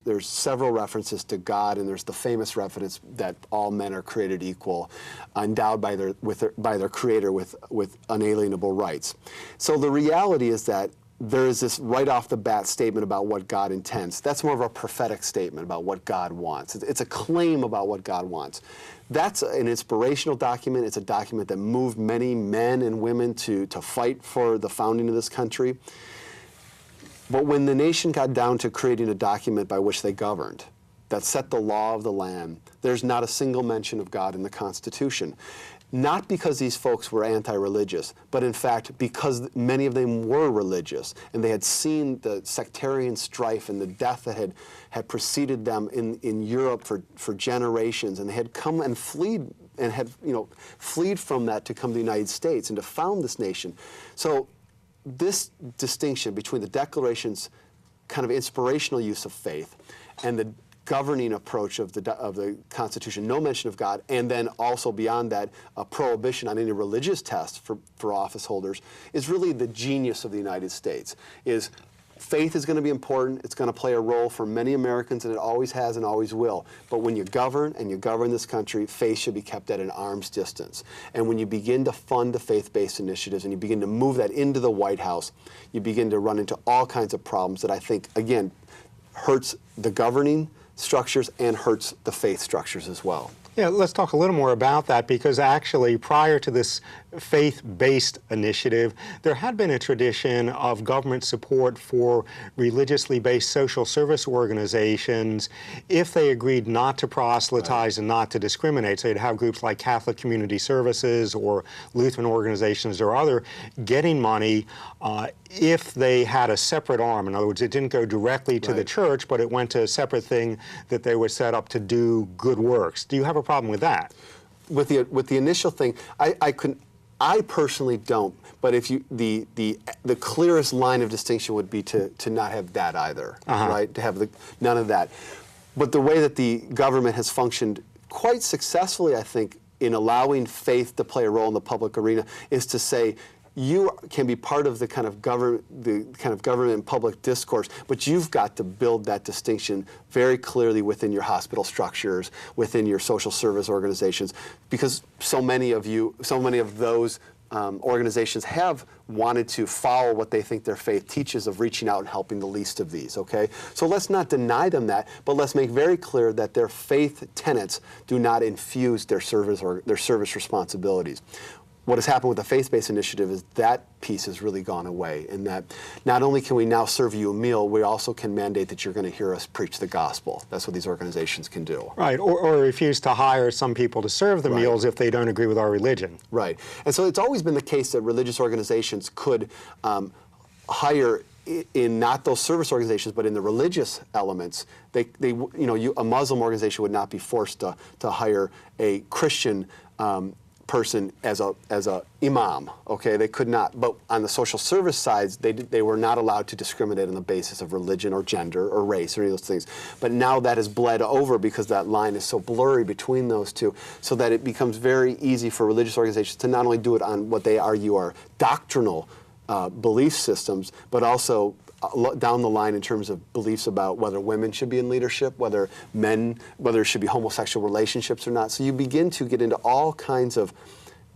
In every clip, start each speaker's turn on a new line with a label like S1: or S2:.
S1: there's several references to God, and there's the famous reference that all men are created equal, endowed by their Creator with unalienable rights. So the reality is that there is this right off the bat statement about what God intends. That's more of a prophetic statement about what God wants. It's a claim about what God wants. That's an inspirational document. It's a document that moved many men and women to fight for the founding of this country. But when the nation got down to creating a document by which they governed, that set the law of the land, there's not a single mention of God in the Constitution. Not because these folks were anti-religious, but in fact because many of them were religious, and they had seen the sectarian strife and the death that had preceded them in Europe for generations, and they had come and fled and had fled from that to come to the United States and to found this nation. So this distinction between the Declaration's kind of inspirational use of faith and the governing approach of the Constitution, no mention of God, and then also beyond that, a prohibition on any religious test for office holders, is really the genius of the United States. Is faith is going to be important. It's going to play a role for many Americans, and it always has and always will. But when you govern and you govern this country, faith should be kept at an arm's distance. And when you begin to fund the faith-based initiatives and you begin to move that into the White House, you begin to run into all kinds of problems that I think, again, hurts the governing structures and hurts the faith structures as well.
S2: Yeah, let's talk a little more about that, because actually prior to this faith-based initiative, there had been a tradition of government support for religiously based social service organizations if they agreed not to proselytize and not to discriminate. So you'd have groups like Catholic Community Services or Lutheran organizations or other getting money if they had a separate arm. In other words, it didn't go directly to the church, but it went to a separate thing that they were set up to do good works. Do you have a problem with that?
S1: With the initial thing, I personally don't. But if you the clearest line of distinction would be to not have that either, right? To have none of that. But the way that the government has functioned quite successfully, I think, in allowing faith to play a role in the public arena is to say, you can be part of the kind of government and public discourse, but you've got to build that distinction very clearly within your hospital structures, within your social service organizations, because so many of those organizations have wanted to follow what they think their faith teaches of reaching out and helping the least of these, okay? So let's not deny them that, but let's make very clear that their faith tenets do not infuse their service or their service responsibilities. What has happened with the faith-based initiative is that piece has really gone away, in that not only can we now serve you a meal, we also can mandate that you're going to hear us preach the gospel. That's what these organizations can do.
S2: Right, or refuse to hire some people to serve the meals if they don't agree with our religion.
S1: Right, and so it's always been the case that religious organizations could hire in not those service organizations, but in the religious elements. A Muslim organization would not be forced to hire a Christian person as a imam, okay? They could not. But on the social service sides, they were not allowed to discriminate on the basis of religion or gender or race or any of those things. But now that has bled over because that line is so blurry between those two, so that it becomes very easy for religious organizations to not only do it on what they argue are doctrinal belief systems, but also down the line in terms of beliefs about whether women should be in leadership, whether there should be homosexual relationships or not. So you begin to get into all kinds of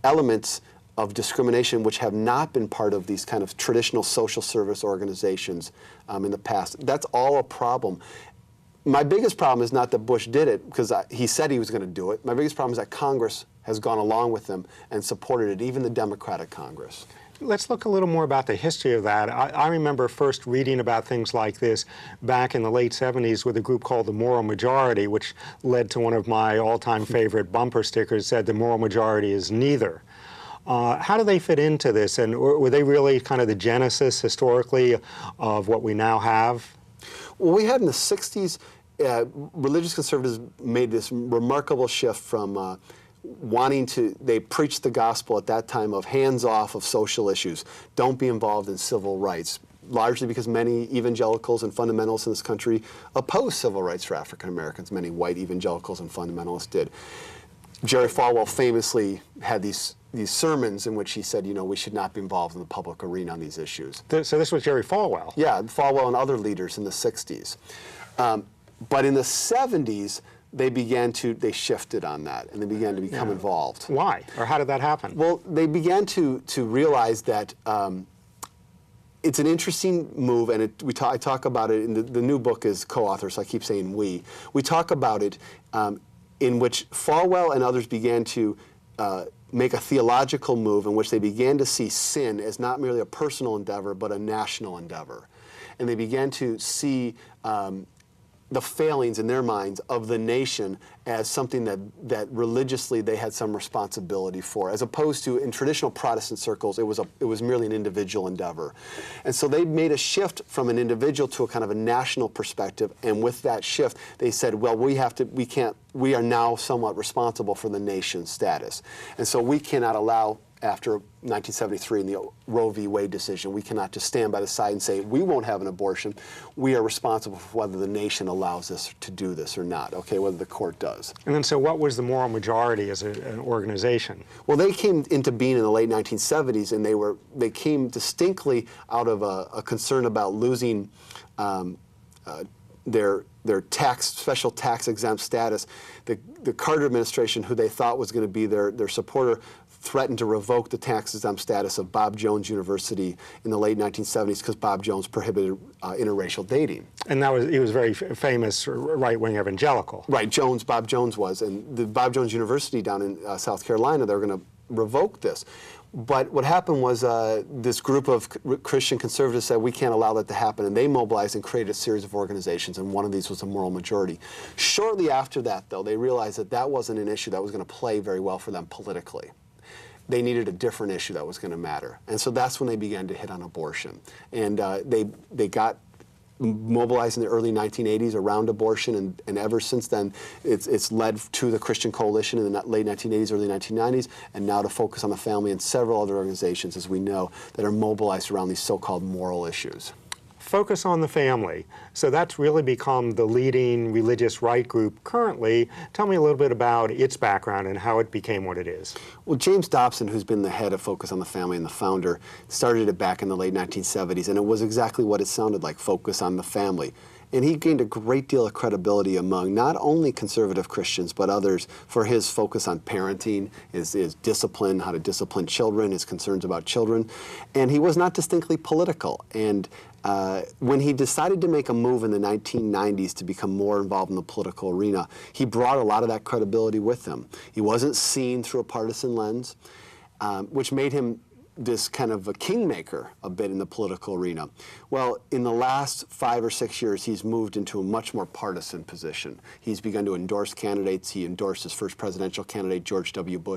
S1: elements of discrimination which have not been part of these kind of traditional social service organizations in the past. That's all a problem. My biggest problem is not that Bush did it, because he said he was going to do it. My biggest problem is that Congress has gone along with him and supported it, even the Democratic Congress.
S2: Let's look a little more about the history of that. I remember first reading about things like this back in the late 70s with a group called the Moral Majority, which led to one of my all-time favorite bumper stickers that said the moral majority is neither. How do they fit into this, and were they really kind of the genesis historically of what we now have?
S1: Well, we had in the 60s, religious conservatives made this remarkable shift from they preached the gospel at that time of hands off of social issues. Don't be involved in civil rights, largely because many evangelicals and fundamentalists in this country oppose civil rights for African Americans. Many white evangelicals and fundamentalists did. Jerry Falwell famously had these sermons in which he said, we should not be involved in the public arena on these issues.
S2: So this was Jerry Falwell?
S1: Yeah, Falwell and other leaders in the 60s. But in the 70s, they shifted on that, and they began to become involved.
S2: Why? Or how did that happen?
S1: Well, they began to realize that it's an interesting move, and I talk about it in the new book is co-author, so I keep saying we. We talk about it in which Falwell and others began to make a theological move in which they began to see sin as not merely a personal endeavor, but a national endeavor. And they began to see the failings in their minds of the nation as something that religiously they had some responsibility for, as opposed to in traditional Protestant circles, it was merely an individual endeavor. And so they made a shift from an individual to a kind of a national perspective, and with that shift, they said, well, we are now somewhat responsible for the nation's status. And so we cannot allow, after 1973 and the Roe v. Wade decision, we cannot just stand by the side and say, we won't have an abortion. We are responsible for whether the nation allows us to do this or not, okay, whether the court does.
S2: And then so what was the moral majority as an organization? Well,
S1: they came into being in the late 1970s, and they came distinctly out of a concern about losing their special tax exempt status. The Carter administration, who they thought was going to be their supporter, threatened to revoke the tax exempt status of Bob Jones University in the late 1970s because Bob Jones prohibited interracial dating.
S2: And he was very famous right-wing evangelical.
S1: Right, Bob Jones was. And the Bob Jones University down in South Carolina, they were going to revoke this. But what happened was this group of Christian conservatives said, we can't allow that to happen, and they mobilized and created a series of organizations, and one of these was the Moral Majority. Shortly after that, though, they realized that wasn't an issue that was going to play very well for them politically. They needed a different issue that was going to matter. And so that's when they began to hit on abortion. And they got mobilized in the early 1980s around abortion, and ever since then, it's led to the Christian Coalition in the late 1980s, early 1990s, and now to Focus on the Family and several other organizations, as we know, that are mobilized around these so-called moral issues.
S2: Focus on the Family. So that's really become the leading religious right group currently. Tell me a little bit about its background and how it became what it is.
S1: Well, James Dobson, who's been the head of Focus on the Family and the founder, started it back in the late 1970s, and it was exactly what it sounded like, Focus on the Family. And he gained a great deal of credibility among not only conservative Christians, but others for his focus on parenting, his discipline, how to discipline children, his concerns about children. And he was not distinctly political. And when he decided to make a move in the 1990s to become more involved in the political arena, he brought a lot of that credibility with him. He wasn't seen through a partisan lens, which made him this kind of a kingmaker a bit in the political arena. Well, in the last 5 or 6 years, he's moved into a much more partisan position. He's begun to endorse candidates. He endorsed his first presidential candidate, George W.